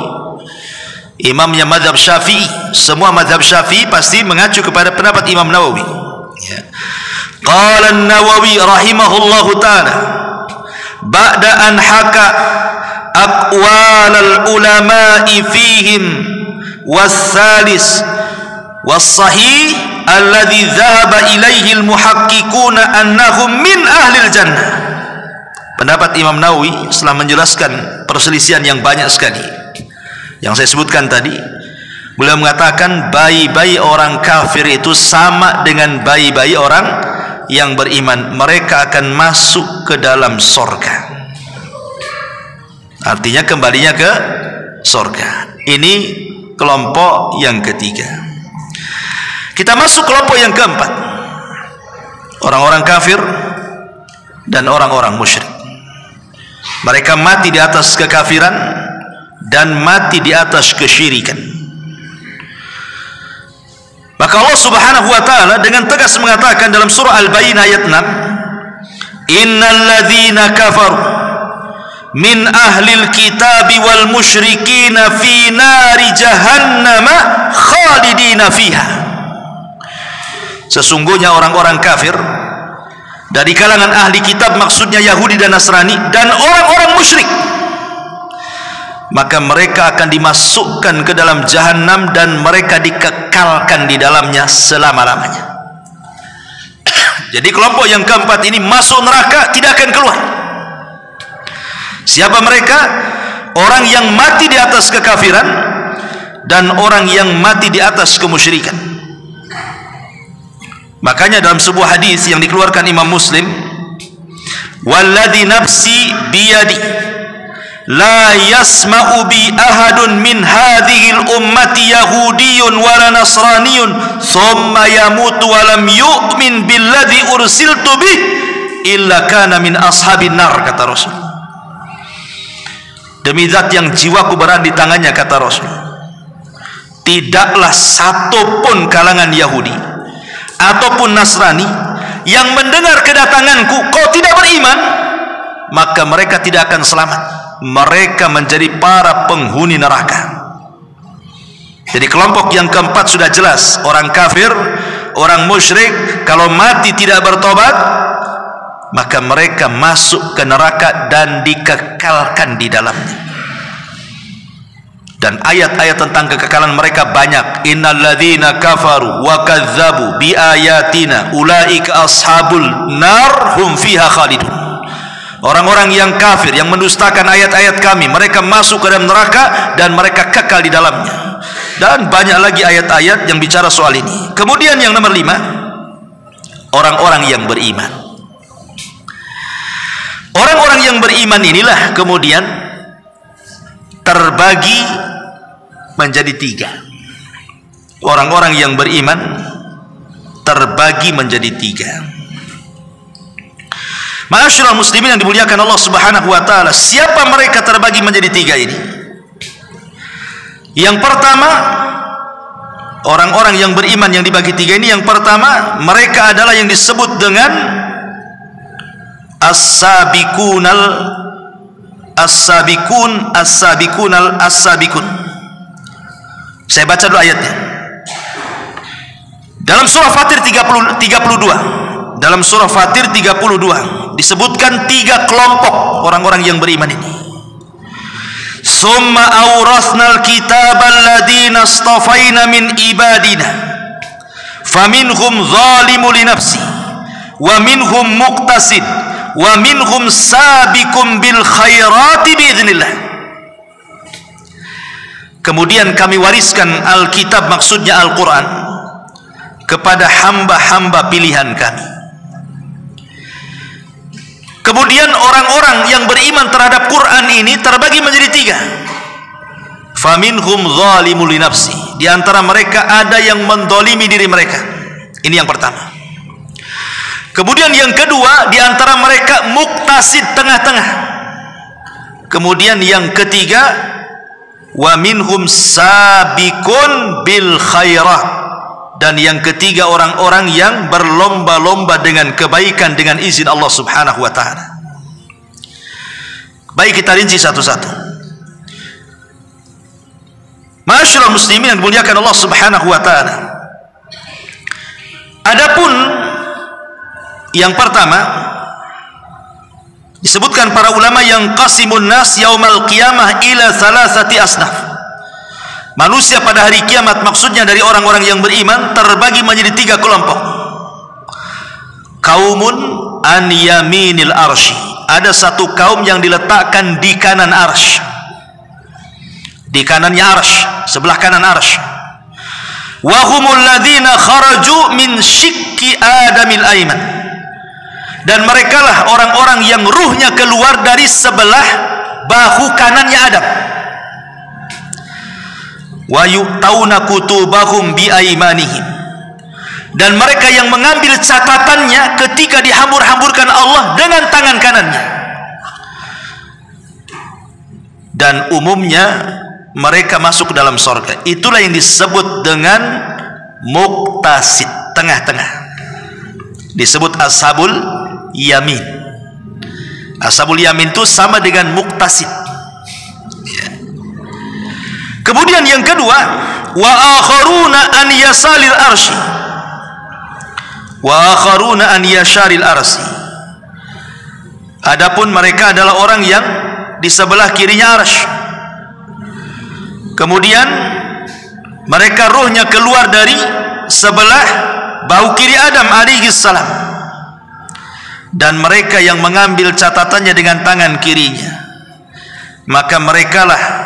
Speaker 1: imamnya mazhab Syafi'i. Semua mazhab Syafi'i pasti mengacu kepada pendapat Imam Nawawi ya. Qala an-Nawawi rahimahullahu ta'ala ba'da an haka aqwal al-ulama'i fihim was-salis was-sahih alladhi dhahaba ilaihi al-muhaqqiquna annahum min ahlil jannah. Pendapat Imam Nawawi setelah menjelaskan perselisihan yang banyak sekali yang saya sebutkan tadi, beliau mengatakan bayi-bayi orang kafir itu sama dengan bayi-bayi orang yang beriman. Mereka akan masuk ke dalam sorga, artinya kembalinya ke sorga. Ini kelompok yang ketiga. Kita masuk kelompok yang keempat, orang-orang kafir dan orang-orang musyrik. Mereka mati di atas kekafiran dan mati di atas kesyirikan. Maka Allah subhanahu wa ta'ala dengan tegas mengatakan dalam surah Al-Bayyinah ayat 6, innal ladzina kafaru min ahlil kitabi wal musyrikina fi nari jahannama khalidina fiha. Sesungguhnya orang-orang kafir dari kalangan ahli kitab, maksudnya Yahudi dan Nasrani, dan orang-orang musyrik, maka mereka akan dimasukkan ke dalam jahanam dan mereka dikekalkan di dalamnya selama-lamanya. Jadi kelompok yang keempat ini masuk neraka, tidak akan keluar. Siapa mereka? Orang yang mati di atas kekafiran dan orang yang mati di atas kemusyrikan. Makanya dalam sebuah hadis yang dikeluarkan Imam Muslim, walladzi nafsi biyadi la yasma'u bi ahadun min hadhil ummati yahudiyyun wala nasraniyyun thumma yamutu wa lam yu'min billadzi ursiltu bih illa kana min ashabin nar, kata Rasul. Demi zat yang jiwaku berada di tangannya, kata Rasul, tidaklah satu pun kalangan Yahudi ataupun Nasrani yang mendengar kedatanganku kau tidak beriman, maka mereka tidak akan selamat. Mereka menjadi para penghuni neraka. Jadi kelompok yang keempat sudah jelas, orang kafir, orang musyrik, kalau mati tidak bertobat, maka mereka masuk ke neraka dan dikekalkan di dalamnya. Dan ayat-ayat tentang kekekalan mereka banyak. Innalladzina kafaru wa kadzdzabu bi ayatina ulaika ashabul nar hum fiha khalidun. Orang-orang yang kafir, yang mendustakan ayat-ayat kami, mereka masuk ke dalam neraka dan mereka kekal di dalamnya. Dan banyak lagi ayat-ayat yang bicara soal ini. Kemudian yang nomor 5, orang-orang yang beriman. Orang-orang yang beriman inilah kemudian terbagi menjadi 3. Orang-orang yang beriman terbagi menjadi 3. Ma'asyiral muslimin yang dimuliakan Allah subhanahu wa ta'ala, siapa mereka terbagi menjadi 3 ini? Yang pertama, orang-orang yang beriman yang dibagi 3 ini, yang pertama, mereka adalah yang disebut dengan as-sabiqun. Saya baca dulu ayatnya. Dalam surah Fatir 32, dalam surah Fatir 32 disebutkan 3 kelompok orang-orang yang beriman ini. Summa awrasnal kitabal ladina astafaina min ibadina faminhum zalimun li nafsi wa minhum muqtasid wa minhum sabiqun bil khairati biidznillah. Kemudian kami wariskan Alkitab, maksudnya Al-Quran, kepada hamba-hamba pilihan kami. Kemudian orang-orang yang beriman terhadap Quran ini terbagi menjadi 3. Faminhum zalimun li nafsi, di antara mereka ada yang mendolimi diri mereka. Ini yang pertama. Kemudian yang kedua, di antara mereka muqtasid, tengah-tengah. Kemudian yang ketiga, wa minhum sabiqun bil khairat, dan yang ketiga orang-orang yang berlomba-lomba dengan kebaikan dengan izin Allah Subhanahu wa taala. Baik, kita rinci satu-satu. Ma'asyiral muslimin yang dimuliakan Allah Subhanahu wa taala. Adapun yang pertama, disebutkan para ulama yang qasimun nas yaumal qiyamah ila salasati asnaf. Manusia pada hari kiamat, maksudnya dari orang-orang yang beriman, terbagi menjadi 3 kelompok. Kaumun an yaminil arsy, ada satu kaum yang diletakkan di kanan arsy, di kanannya arsy, sebelah kanan arsy. Wa humul ladzina kharaju min syikki adamil aiman, dan merekalah orang-orang yang ruhnya keluar dari sebelah bahu kanannya Adam. Wa yu'tauna kutubahum bi aimanihim, dan mereka yang mengambil catatannya ketika dihambur-hamburkan Allah dengan tangan kanannya. Dan umumnya mereka masuk ke dalam sorga. Itulah yang disebut dengan muqtasid, tengah-tengah. Disebut ashabul yamin. Ashabul yamin itu sama dengan muqtasid. Kemudian yang kedua, wa akharuna an yasalil arsy, wa akharuna an yasharil arsy. Adapun mereka adalah orang yang di sebelah kirinya arsy. Kemudian mereka ruhnya keluar dari sebelah bahu kiri Adam alaihi salam, dan mereka yang mengambil catatannya dengan tangan kirinya. Maka merekalah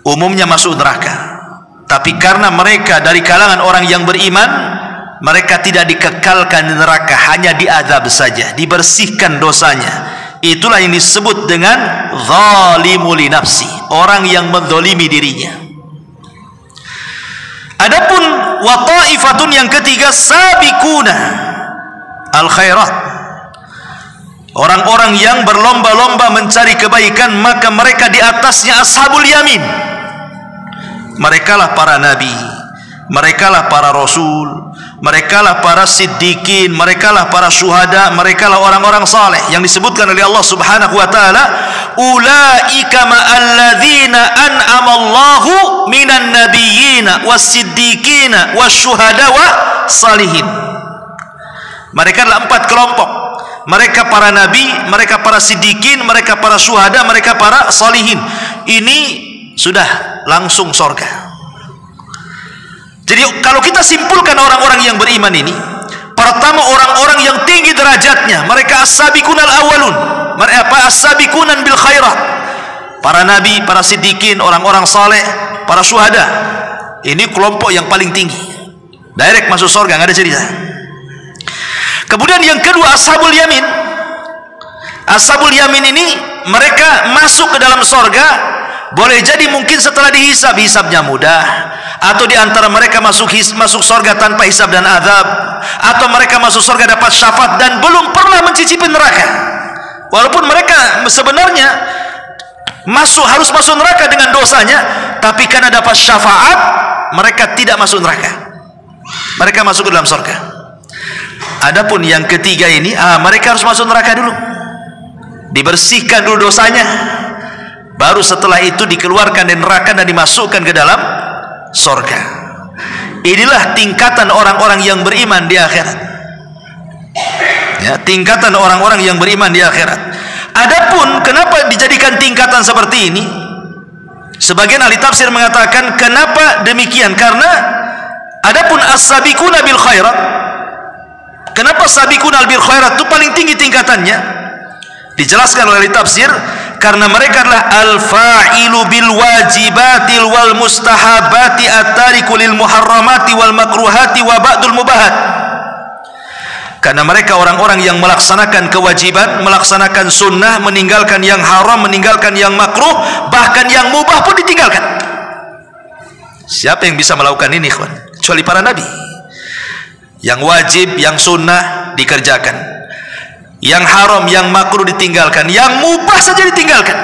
Speaker 1: umumnya masuk neraka. Tapi karena mereka dari kalangan orang yang beriman, mereka tidak dikekalkan di neraka, hanya diazab saja, dibersihkan dosanya. Itulah yang disebut dengan zalimul li nafsi, orang yang menzalimi dirinya. Adapun wa ta'ifatun yang ketiga, sabiquna al khairat, orang-orang yang berlomba-lomba mencari kebaikan, maka mereka di atasnya ashabul yamin. Merekalah para nabi, merekalah para rasul, merekalah para siddiqin, merekalah para syuhada, merekalah orang-orang saleh yang disebutkan oleh Allah Subhanahu wa taala, ulaika ma'alladzina an'amallahu minan nabiyyina was-siddiqina wasyuhada wassalihin. Mereka adalah 4 kelompok. Mereka para nabi, mereka para siddiqin, mereka para syuhada, mereka para salihin. Ini sudah langsung sorga. Jadi kalau kita simpulkan orang-orang yang beriman ini, pertama orang-orang yang tinggi derajatnya, mereka as-sabiqunal awwalun, mereka as-sabiqunan bil khairat, para nabi, para siddiqin, orang-orang saleh, para syuhada. Ini kelompok yang paling tinggi, direct masuk sorga, nggak ada cerita. Kemudian yang kedua, ashabul yamin. Ashabul yamin ini mereka masuk ke dalam sorga. Boleh jadi mungkin setelah dihisab, hisabnya mudah, atau di antara mereka masuk surga tanpa hisab dan azab, atau mereka masuk surga dapat syafaat dan belum pernah mencicipi neraka. Walaupun mereka sebenarnya harus masuk neraka dengan dosanya, tapi karena dapat syafaat, mereka tidak masuk neraka. Mereka masuk ke dalam surga. Adapun yang ketiga ini, mereka harus masuk neraka dulu, dibersihkan dulu dosanya, baru setelah itu dikeluarkan dari neraka dan dimasukkan ke dalam sorga. inilah tingkatan orang-orang yang beriman di akhirat. Ya, tingkatan orang-orang yang beriman di akhirat. Adapun kenapa dijadikan tingkatan seperti ini? Sebagian ahli tafsir mengatakan kenapa demikian? Karena adapun as-sabiquna bil khairat, kenapa sabiquna bil khairat itu paling tinggi tingkatannya? Dijelaskan oleh ahli tafsir karena mereka adalah al-fa'ilu bil wajibatil wal mustahabati at-tariku lil muharramati wal makruhati wa ba'dul mubahat. Karena mereka orang-orang yang melaksanakan kewajiban, melaksanakan sunnah, meninggalkan yang haram, meninggalkan yang makruh, bahkan yang mubah pun ditinggalkan. Siapa yang bisa melakukan ini, ikhwan? Kecuali para nabi. Yang wajib, yang sunnah dikerjakan, yang haram, yang makruh ditinggalkan, yang mubah saja ditinggalkan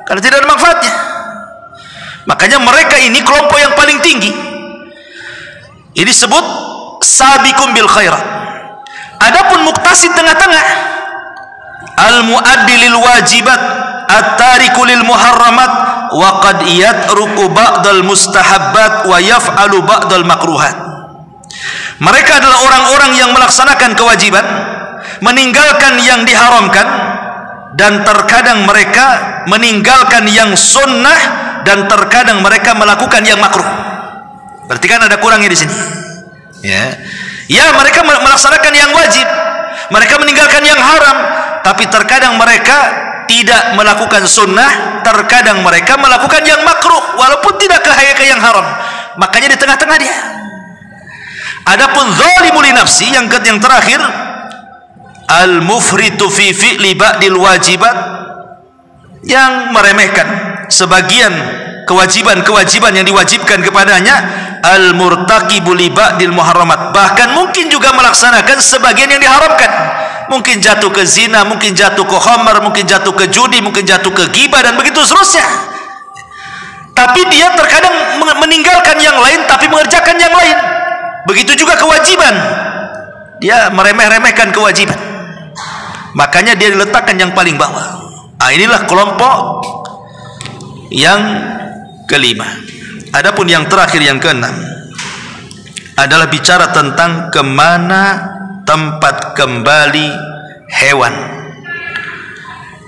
Speaker 1: karena tidak ada manfaatnya. Makanya mereka ini kelompok yang paling tinggi. Ini disebut sabiqum bil khairat. Adapun muktasid tengah-tengah, al-muaddi lil wajibat, at-tariku lil muharramat, wa qad yatruku ba'dal mustahabbat wa yaf'alu ba'dal makruhat. Mereka adalah orang-orang yang melaksanakan kewajiban, meninggalkan yang diharamkan, dan terkadang mereka meninggalkan yang sunnah, dan terkadang mereka melakukan yang makruh. Berarti kan ada kurangnya di sini. Ya, mereka melaksanakan yang wajib, mereka meninggalkan yang haram, tapi terkadang mereka tidak melakukan sunnah, terkadang mereka melakukan yang makruh, walaupun tidak ke yang haram. Makanya di tengah-tengah dia. Adapun zalimul li nafsi yang terakhir, al-mufritu fi fi'li ba'dil wajibat, yang meremehkan sebagian kewajiban-kewajiban yang diwajibkan kepadanya, al-murtaqibu li ba'dil muharramat, bahkan mungkin juga melaksanakan sebagian yang diharamkan. Mungkin jatuh ke zina, mungkin jatuh ke khamar, mungkin jatuh ke judi, mungkin jatuh ke ghibah, dan begitu seterusnya. Tapi dia terkadang meninggalkan yang lain tapi mengerjakan yang lain. Begitu juga kewajiban, dia meremeh-remehkan kewajiban, makanya dia diletakkan yang paling bawah. Inilah kelompok yang kelima. Adapun yang terakhir, yang keenam, adalah bicara tentang kemana tempat kembali hewan,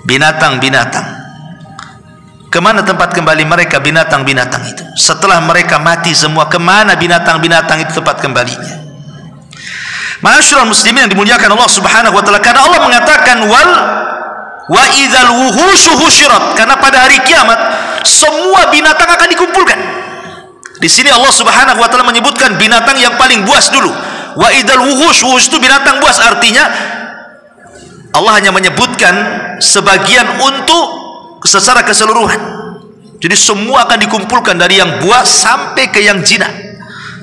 Speaker 1: binatang-binatang. Kemana tempat kembali mereka, binatang-binatang itu? Setelah mereka mati semua, kemana binatang-binatang itu tempat kembalinya? Ma'asyiral muslimin yang dimuliakan Allah Subhanahu wa taala, karena Allah mengatakan wa idzal wuhushu husyirat, karena pada hari kiamat semua binatang akan dikumpulkan. Di sini Allah Subhanahu wa taala menyebutkan binatang yang paling buas dulu. Wa idzal wuhush, wuhush itu binatang buas, artinya Allah hanya menyebutkan sebagian untuk secara keseluruhan. Jadi semua akan dikumpulkan, dari yang buas sampai ke yang jinak.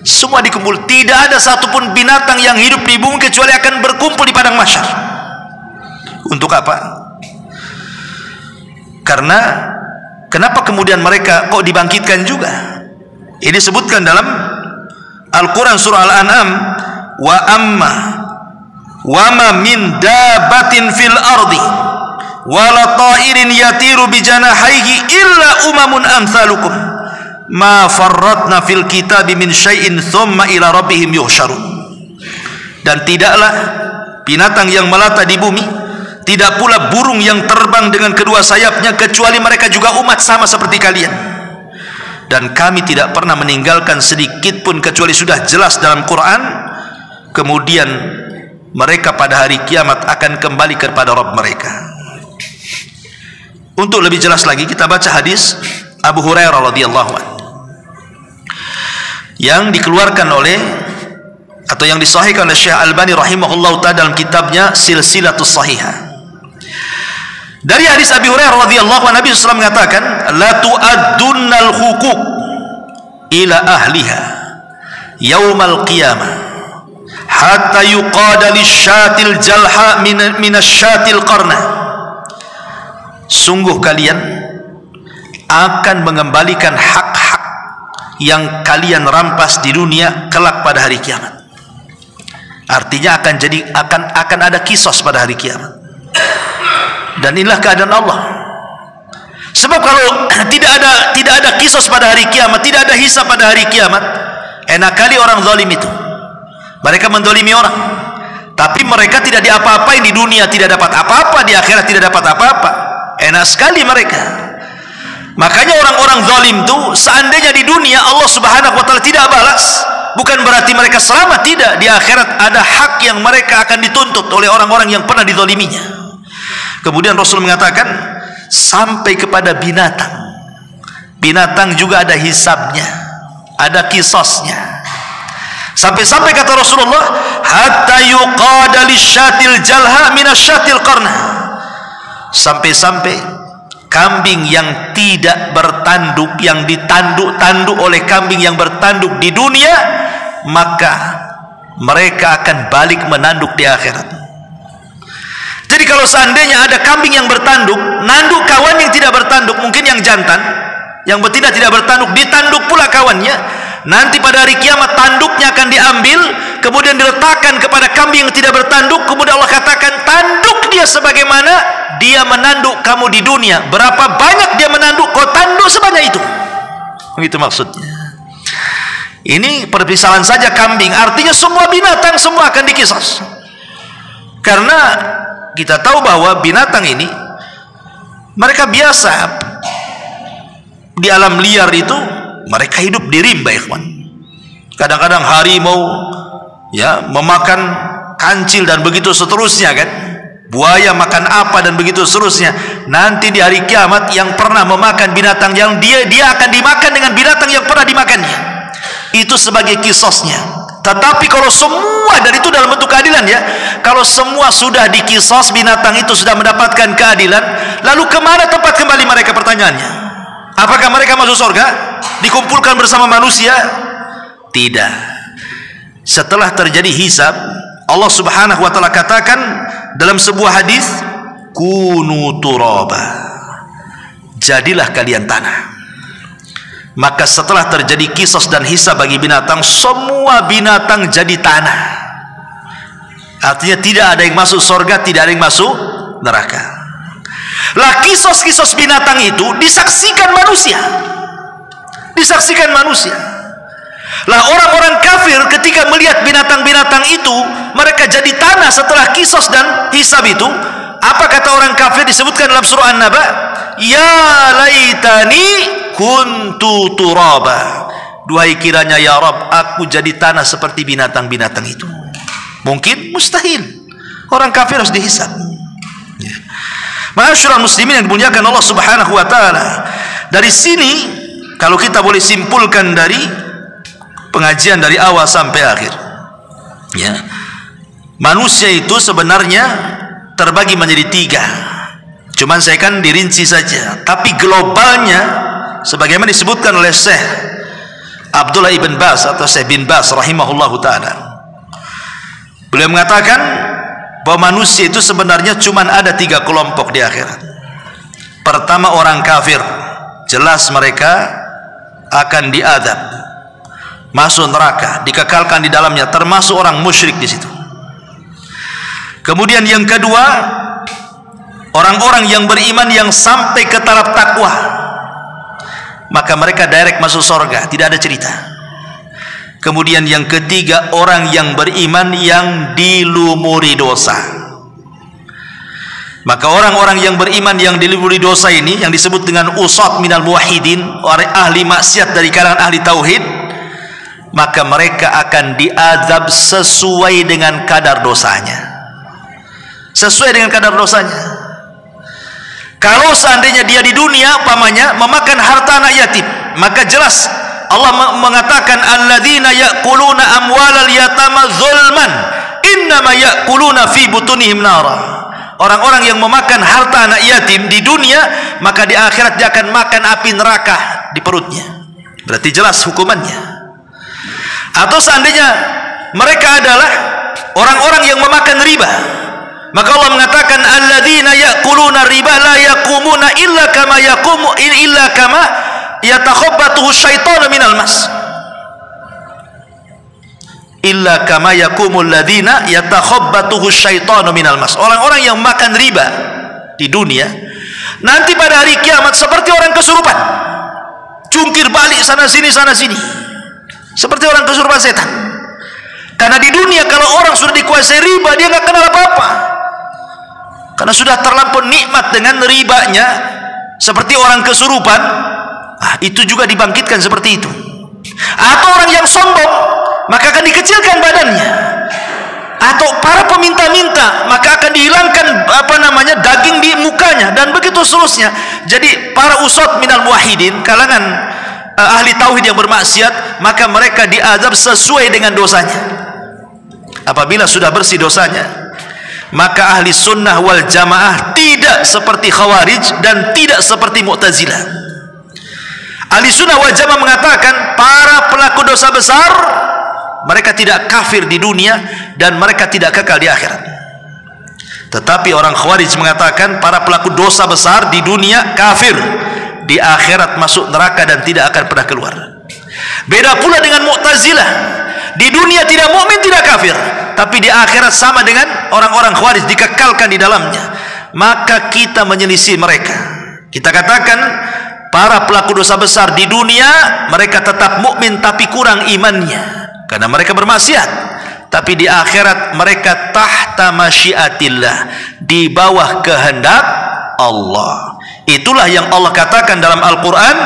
Speaker 1: Semua dikumpul. Tidak ada satupun binatang yang hidup di bumi kecuali akan berkumpul di padang mahsyar. Untuk apa? Karena kenapa kemudian mereka kok dibangkitkan juga? Ini disebutkan dalam Al-Quran surah Al-An'am, wa amma wa ma min dabatin fil ardi wala ta'irin yatiru bijanahaihi illa umamun amsalukum ma farratna fil kitabi min syai'in thumma ila rabbihim yuhsyarun. Dan tidaklah binatang yang melata di bumi, tidak pula burung yang terbang dengan kedua sayapnya, kecuali mereka juga umat sama seperti kalian. Dan kami tidak pernah meninggalkan sedikit pun kecuali sudah jelas dalam Quran. Kemudian mereka pada hari kiamat akan kembali kepada Rabb mereka. Untuk lebih jelas lagi, kita baca hadis Abu Hurairah radhiyallahu anhu yang dikeluarkan oleh atau yang disahihkan oleh Syekh Albani rahimahullah ta'ala dalam kitabnya Silsilatus Sahihah. Dari hadis Abi Hurairah radhiyallahu anhu, Nabi SAW mengatakan, la tu'addunnal huquq ila ahliha yaumal qiyamah hatta yuqada lisyatil jalha minasyatil qarna. Sungguh kalian akan mengembalikan hak-hak yang kalian rampas di dunia kelak pada hari kiamat. Artinya akan ada kisos pada hari kiamat. Dan inilah keadaan Allah. Sebab kalau tidak ada kisos pada hari kiamat, tidak ada hisab pada hari kiamat, Enak kali orang zalim itu. Mereka mendolimi orang, tapi mereka tidak diapa-apain di dunia, tidak dapat apa-apa, di akhirat tidak dapat apa-apa. Enak sekali mereka. Makanya orang-orang zalim itu, seandainya di dunia Allah Subhanahu wa taala tidak balas, bukan berarti mereka selamat, tidak. Di akhirat ada hak yang mereka akan dituntut oleh orang-orang yang pernah dizaliminya. Kemudian Rasul mengatakan sampai kepada binatang. Binatang juga ada hisabnya, ada kisosnya. Sampai-sampai kata Rasulullah, hatta yuqada lisyatil jalha minasyatil qarna. Sampai-sampai kambing yang tidak bertanduk, yang ditanduk-tanduk oleh kambing yang bertanduk di dunia, maka mereka akan balik menanduk di akhirat. Jadi kalau seandainya ada kambing yang bertanduk, nanduk kawan yang tidak bertanduk, mungkin yang jantan, yang betina tidak bertanduk, ditanduk pula kawannya. Nanti pada hari kiamat tanduknya akan diambil, kemudian diletakkan kepada kambing yang tidak bertanduk. Kemudian Allah katakan, tanduk dia sebagaimana dia menanduk kamu di dunia. Berapa banyak dia menanduk, kau tanduk sebanyak itu. Begitu maksudnya. Ini permisalan saja kambing, artinya semua binatang semua akan dikisos. Karena kita tahu bahwa binatang ini mereka biasa di alam liar itu, mereka hidup di rimba, ikhwan. Kadang-kadang harimau ya memakan kancil dan begitu seterusnya kan. Buaya makan apa dan begitu seterusnya. Nanti di hari kiamat yang pernah memakan binatang yang dia akan dimakan dengan binatang yang pernah dimakannya. Itu sebagai kisosnya. Tetapi kalau semua, dan itu dalam bentuk keadilan ya, kalau semua sudah dikisos, binatang itu sudah mendapatkan keadilan, lalu kemana tempat kembali mereka, pertanyaannya? Apakah mereka masuk surga? Dikumpulkan bersama manusia? Tidak. Setelah terjadi hisab, Allah Subhanahu wa taala katakan dalam sebuah hadis, kunu turaba, jadilah kalian tanah. Maka setelah terjadi kisos dan hisab bagi binatang, semua binatang jadi tanah. Artinya tidak ada yang masuk surga, tidak ada yang masuk neraka. Lah kisos-kisos binatang itu disaksikan manusia. Disaksikan manusia. Lah orang-orang kafir ketika melihat binatang-binatang itu, mereka jadi tanah setelah kisos dan hisab itu. Apa kata orang kafir disebutkan dalam surah An-Naba? Ya laitani kuntu turaba. Duhai kiranya ya Rabb, aku jadi tanah seperti binatang-binatang itu. Mungkin? Mustahil. Orang kafir harus dihisab. Ma'asyiral muslimin yang dimuliakan Allah Subhanahu wa taala. Dari sini kalau kita boleh simpulkan dari pengajian dari awal sampai akhir, ya, manusia itu sebenarnya terbagi menjadi 3. Cuman saya kan dirinci saja, tapi globalnya sebagaimana disebutkan oleh Syekh Abdullah ibn Baz atau Syekh bin Baz rahimahullahu taala. Beliau mengatakan bahwa manusia itu sebenarnya cuma ada 3 kelompok di akhirat. Pertama orang kafir, jelas mereka akan diadab, masuk neraka, dikekalkan di dalamnya, termasuk orang musyrik di situ. Kemudian yang kedua, orang-orang yang beriman yang sampai ke taraf takwa, maka mereka direct masuk surga, tidak ada cerita. Kemudian yang ketiga, orang yang beriman yang dilumuri dosa. Maka orang-orang yang beriman yang dilumuri dosa ini, yang disebut dengan usat minal muwahhidin, orang ahli maksiat dari kalangan ahli tauhid, maka mereka akan diazab sesuai dengan kadar dosanya. Sesuai dengan kadar dosanya. Kalau seandainya dia di dunia umpamanya memakan harta anak yatim, maka jelas Allah mengatakan alladzina ya'kuluna amwalal yatama zulman innama ya'kuluna fi butunihim nara. Orang-orang yang memakan harta anak yatim di dunia, maka di akhirat dia akan makan api neraka di perutnya. Berarti jelas hukumannya. Atau seandainya mereka adalah orang-orang yang memakan riba, maka Allah mengatakan alladzina ya'kuluna riba la yaqumuna illa kama yaqumu illa kama yatakhabbatuhu syaitanu minal mas. Illa kama yakumul ladzina yatakhabbatuhu syaitanu minal mas. Orang-orang yang makan riba di dunia nanti pada hari kiamat seperti orang kesurupan, jungkir balik sana sini sana sini. seperti orang kesurupan setan. Karena di dunia kalau orang sudah dikuasai riba, dia nggak kenal apa-apa, karena sudah terlampau nikmat dengan ribanya, seperti orang kesurupan. Itu juga dibangkitkan seperti itu. Atau orang yang sombong, maka akan dikecilkan badannya. Atau para peminta-minta, maka akan dihilangkan daging di mukanya, dan begitu seterusnya. Jadi para usad minal muwahhidin, kalangan ahli tauhid yang bermaksiat, maka mereka diazab sesuai dengan dosanya. Apabila sudah bersih dosanya, maka ahli sunnah wal jamaah tidak seperti khawarij dan tidak seperti mu'tazilah. Ahli sunnah wal jamaah mengatakan para pelaku dosa besar, mereka tidak kafir di dunia dan mereka tidak kekal di akhirat. Tetapi orang khawarij mengatakan para pelaku dosa besar di dunia kafir, di akhirat masuk neraka dan tidak akan pernah keluar. Beda pula dengan mu'tazilah, di dunia tidak mukmin, tidak kafir, tapi di akhirat sama dengan orang-orang khawarij, dikekalkan di dalamnya. Maka kita menyelisih mereka. Kita katakan para pelaku dosa besar di dunia mereka tetap mukmin tapi kurang imannya karena mereka bermaksiat. Tapi di akhirat mereka tahta masyiatillah, di bawah kehendak Allah. Itulah yang Allah katakan dalam Al-Quran,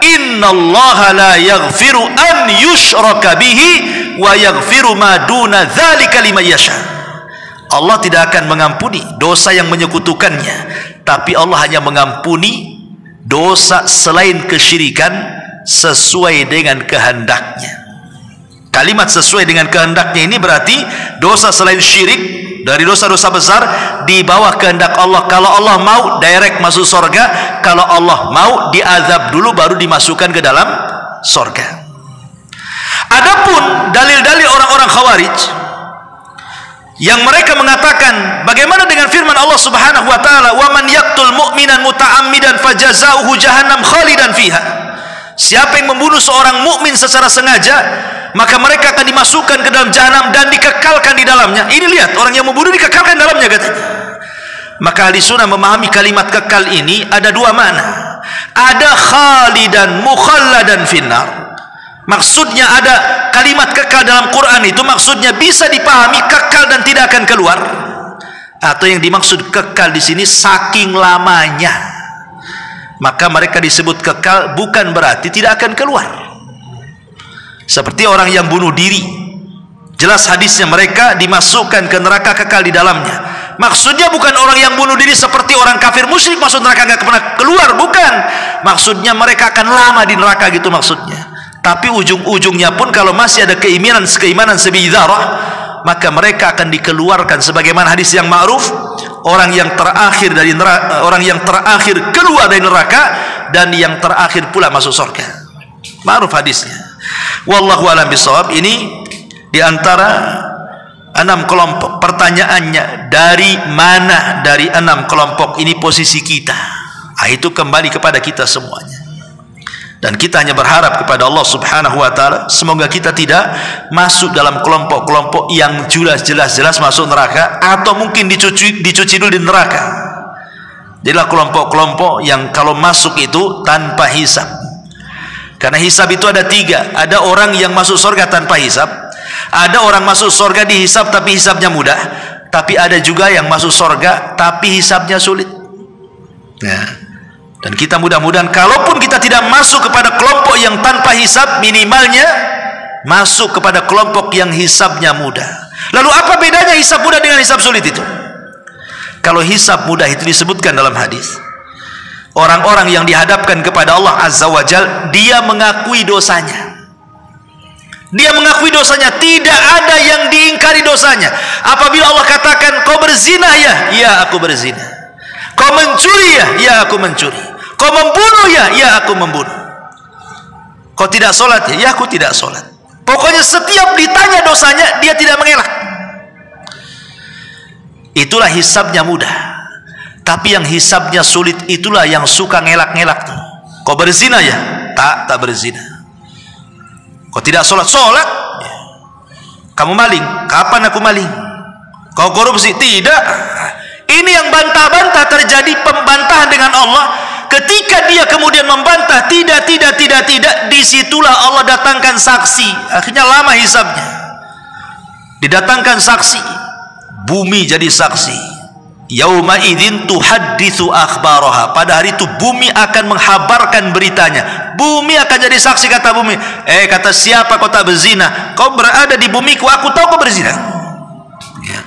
Speaker 1: innallaha la yaghfiru an yushraka bihi wa yaghfiru ma duna dzalika liman yasha. Allah tidak akan mengampuni dosa yang menyekutukannya, tapi Allah hanya mengampuni dosa selain kesyirikan sesuai dengan kehendaknya. Kalimat sesuai dengan kehendaknya ini berarti dosa selain syirik, dari dosa-dosa besar, di bawah kehendak Allah. Kalau Allah mau direct masuk surga, kalau Allah mau diazab dulu baru dimasukkan ke dalam surga. Adapun dalil-dalil orang-orang khawarij yang mereka mengatakan, bagaimana dengan firman Allah Subhanahu wa taala, "Wa man yaqtul mu'minan muta'ammidan fajazaohu jahannam khalidan fiha." Siapa yang membunuh seorang mukmin secara sengaja, maka mereka akan dimasukkan ke dalam jahanam dan dikekalkan di dalamnya. Ini lihat, orang yang membunuh dikekalkan di dalamnya katanya. Maka ahli sunnah memahami kalimat kekal ini ada dua makna. Ada khalidan mukhalladan finnar. Maksudnya ada kalimat kekal dalam Quran itu maksudnya bisa dipahami kekal dan tidak akan keluar. Atau yang dimaksud kekal di sini saking lamanya. Maka mereka disebut kekal bukan berarti tidak akan keluar. Seperti orang yang bunuh diri, jelas hadisnya mereka dimasukkan ke neraka kekal di dalamnya. Maksudnya bukan orang yang bunuh diri seperti orang kafir musyrik masuk neraka nggak pernah keluar, bukan. Maksudnya mereka akan lama di neraka gitu maksudnya. Tapi ujung-ujungnya pun kalau masih ada keimanan sebidzarah, maka mereka akan dikeluarkan sebagaimana hadis yang ma'ruf, orang yang terakhir dari neraka, orang yang terakhir keluar dari neraka dan yang terakhir pula masuk surga. Ma'ruf hadisnya. Wallahu a'lam bishawab. Ini diantara 6 kelompok. Pertanyaannya, dari mana dari 6 kelompok ini posisi kita? Itu kembali kepada kita semuanya. Dan kita hanya berharap kepada Allah Subhanahu wa taala semoga kita tidak masuk dalam kelompok-kelompok yang jelas masuk neraka, atau mungkin dicuci dulu di neraka. Jadilah kelompok-kelompok yang kalau masuk itu tanpa hisab. Karena hisab itu ada 3. Ada orang yang masuk surga tanpa hisab, ada orang masuk surga dihisab tapi hisabnya mudah, tapi ada juga yang masuk surga tapi hisabnya sulit. Dan kita mudah-mudahan kalaupun kita tidak masuk kepada kelompok yang tanpa hisab, minimalnya masuk kepada kelompok yang hisabnya mudah. Lalu apa bedanya hisab mudah dengan hisab sulit itu? Kalau hisab mudah itu disebutkan dalam hadis, orang-orang yang dihadapkan kepada Allah Azza wa Jal, dia mengakui dosanya. Dia mengakui dosanya, tidak ada yang diingkari dosanya. Apabila Allah katakan, kau berzina ya, ya aku berzina. Kau mencuri ya, ya aku mencuri. Kau membunuh ya, ya aku membunuh. Kau tidak sholat ya, ya aku tidak sholat. Pokoknya setiap ditanya dosanya, dia tidak mengelak. Itulah hisabnya mudah. Tapi yang hisabnya sulit itulah yang suka ngelak-ngelak. Kau berzina ya? Tak berzina. Kau tidak sholat? Sholat. Kamu maling? Kapan aku maling? Kau korupsi? Tidak. Ini yang bantah-bantah, terjadi pembantahan dengan Allah Ketika dia kemudian membantah, tidak, disitulah Allah datangkan saksi. Akhirnya lama hisabnya. Didatangkan saksi, bumi jadi saksi. Yauma idzin tuhadditsu akhbaraha. Pada hari itu bumi akan menghabarkan beritanya. Bumi akan jadi saksi, kata bumi. Kata siapa kau tak berzina? Kau berada di bumiku, aku tahu kau berzina. Ya.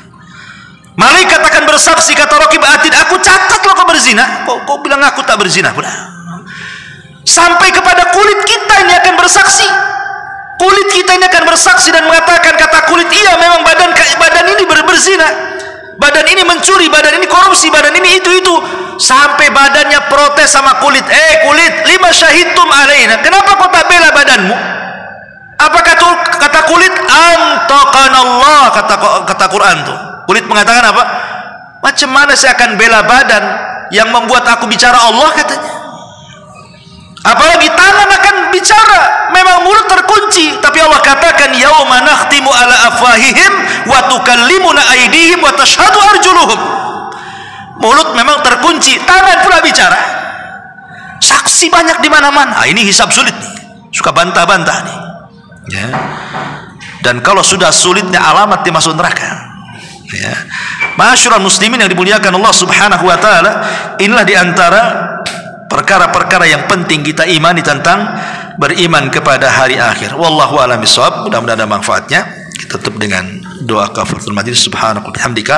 Speaker 1: Malaikat akan bersaksi, kata Raqib Atid, aku catat lo kau berzina. Kau bilang aku tak berzina pula. Sampai kepada kulit kita ini akan bersaksi. Kulit kita ini akan bersaksi dan mengatakan, kata kulit, iya memang badan ini berzina. Badan ini mencuri, badan ini korupsi, badan ini itu. Sampai badannya protes sama kulit. Kulit, lima syahidtum alaina. Kenapa kau tak bela badanmu? Apa kata kulit? Antaqanallah, kata Quran tuh. Kulit mengatakan apa? Macam mana saya akan bela badan yang membuat aku bicara Allah, katanya. Apalagi tangan akan bicara. Memang mulut terkunci, tapi Allah katakan yauma nakhtimu ala afwahihim wa tukallimuna aydihim wa tashhadu arjuluhum. Mulut memang terkunci, tangan pula bicara. Saksi banyak di mana-mana. Ini hisab sulit nih. Suka bantah-bantah nih. Ya. Dan kalau sudah sulitnya alamat dia masuk neraka. Ya. Ma'asyiral muslimin yang dimuliakan Allah Subhanahu wa taala, inilah di antara perkara-perkara yang penting kita imani tentang beriman kepada hari akhir. Wallahu a'lam bishawab. Mudah-mudahan ada manfaatnya. Kita tutup dengan doa kafaratul majlis. Subhanaka bihamdika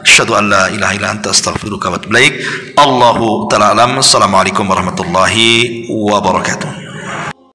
Speaker 1: asyhadu an la ilaha illa anta astaghfiruka wa atubu ilaik. Allahu ta'ala alam. Assalamualaikum warahmatullahi wabarakatuh.